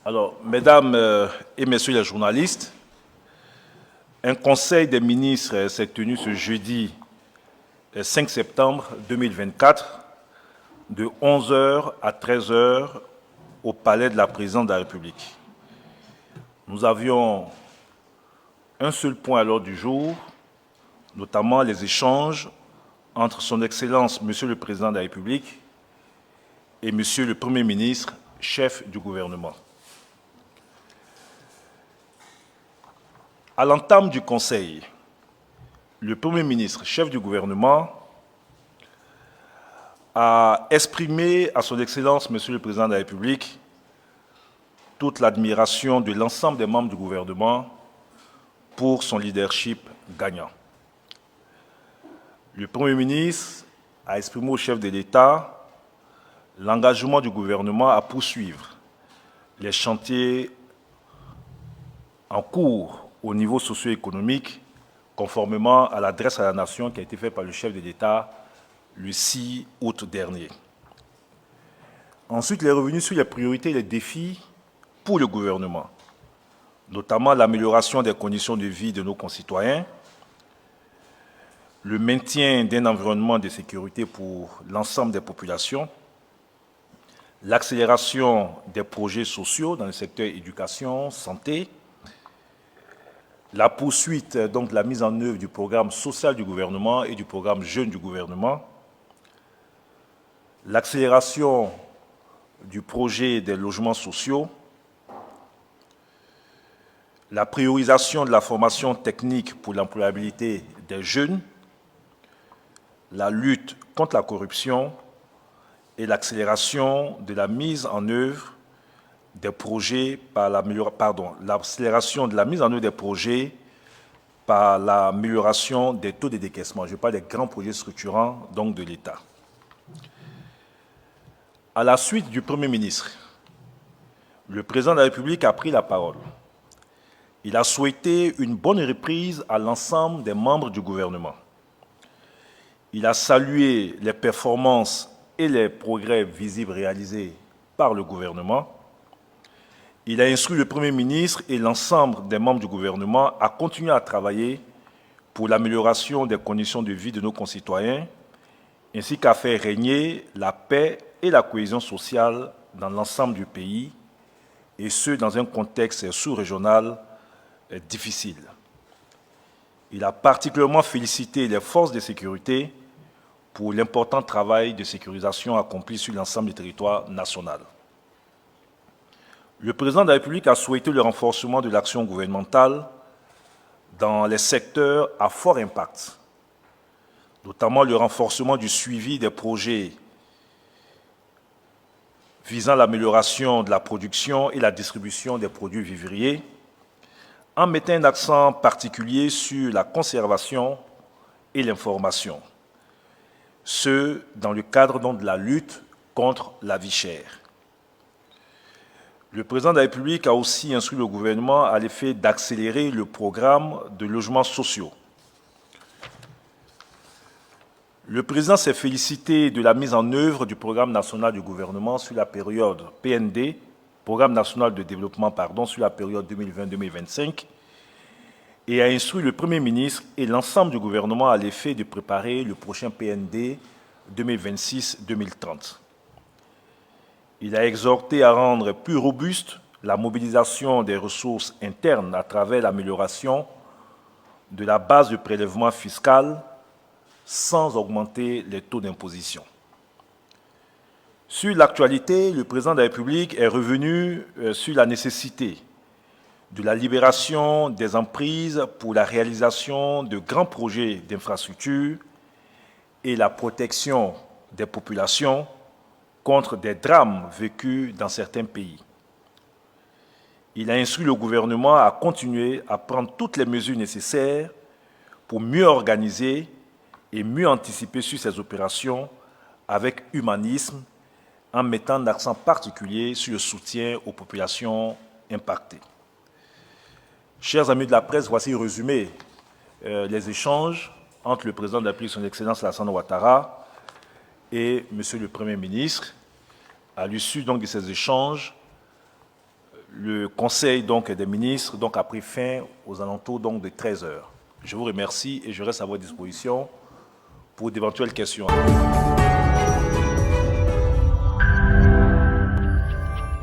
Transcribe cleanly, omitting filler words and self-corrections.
Alors, mesdames et messieurs les journalistes, un conseil des ministres s'est tenu ce jeudi 5 septembre 2024 de 11 h à 13 h au palais de la présidence de la République. Nous avions un seul point à l'ordre du jour, notamment les échanges entre son Excellence Monsieur le Président de la République et Monsieur le Premier ministre, chef du gouvernement. À l'entame du Conseil, le Premier ministre, chef du gouvernement, a exprimé à son Excellence Monsieur le Président de la République toute l'admiration de l'ensemble des membres du gouvernement pour son leadership gagnant. Le Premier ministre a exprimé au chef de l'État l'engagement du gouvernement à poursuivre les chantiers en cours au niveau socio-économique, conformément à l'adresse à la nation qui a été faite par le chef de l'État le 6 août dernier. Ensuite, il est revenu sur les priorités et les défis pour le gouvernement, notamment l'amélioration des conditions de vie de nos concitoyens, le maintien d'un environnement de sécurité pour l'ensemble des populations, l'accélération des projets sociaux dans le secteur éducation, santé, la poursuite donc de la mise en œuvre du programme social du gouvernement et du programme jeune du gouvernement, l'accélération du projet des logements sociaux, la priorisation de la formation technique pour l'employabilité des jeunes, la lutte contre la corruption et l'accélération de la mise en œuvre des projets par l'accélération de la mise en œuvre des projets par l'amélioration des taux de décaissement. Je parle des grands projets structurants donc de l'État. À la suite du Premier ministre, le Président de la République a pris la parole. Il a souhaité une bonne reprise à l'ensemble des membres du gouvernement. Il a salué les performances et les progrès visibles réalisés par le gouvernement. Il a instruit le Premier ministre et l'ensemble des membres du gouvernement à continuer à travailler pour l'amélioration des conditions de vie de nos concitoyens, ainsi qu'à faire régner la paix et la cohésion sociale dans l'ensemble du pays, et ce, dans un contexte sous-régional difficile. Il a particulièrement félicité les forces de sécurité pour l'important travail de sécurisation accompli sur l'ensemble du territoire national. Le Président de la République a souhaité le renforcement de l'action gouvernementale dans les secteurs à fort impact, notamment le renforcement du suivi des projets visant l'amélioration de la production et la distribution des produits vivriers, en mettant un accent particulier sur la conservation et l'information, ce dans le cadre donc de la lutte contre la vie chère. Le Président de la République a aussi instruit le gouvernement à l'effet d'accélérer le programme de logements sociaux. Le Président s'est félicité de la mise en œuvre du programme national du gouvernement sur la période PND, Programme national de développement, sur la période 2020-2025, et a instruit le Premier ministre et l'ensemble du gouvernement à l'effet de préparer le prochain PND 2026-2030. Il a exhorté à rendre plus robuste la mobilisation des ressources internes à travers l'amélioration de la base de prélèvement fiscal sans augmenter les taux d'imposition. Sur l'actualité, le Président de la République est revenu sur la nécessité de la libération des emprises pour la réalisation de grands projets d'infrastructure et la protection des populations contre des drames vécus dans certains pays. Il a instruit le gouvernement à continuer à prendre toutes les mesures nécessaires pour mieux organiser et mieux anticiper sur ces opérations avec humanisme, en mettant un accent particulier sur le soutien aux populations impactées. Chers amis de la presse, voici résumé les échanges entre le Président de la République, son Excellence Alassane Ouattara, et Monsieur le Premier ministre. À l'issue donc de ces échanges, Le Conseil donc, des ministres donc, a pris fin aux alentours donc, de 13 heures. Je vous remercie et je reste à votre disposition pour d'éventuelles questions.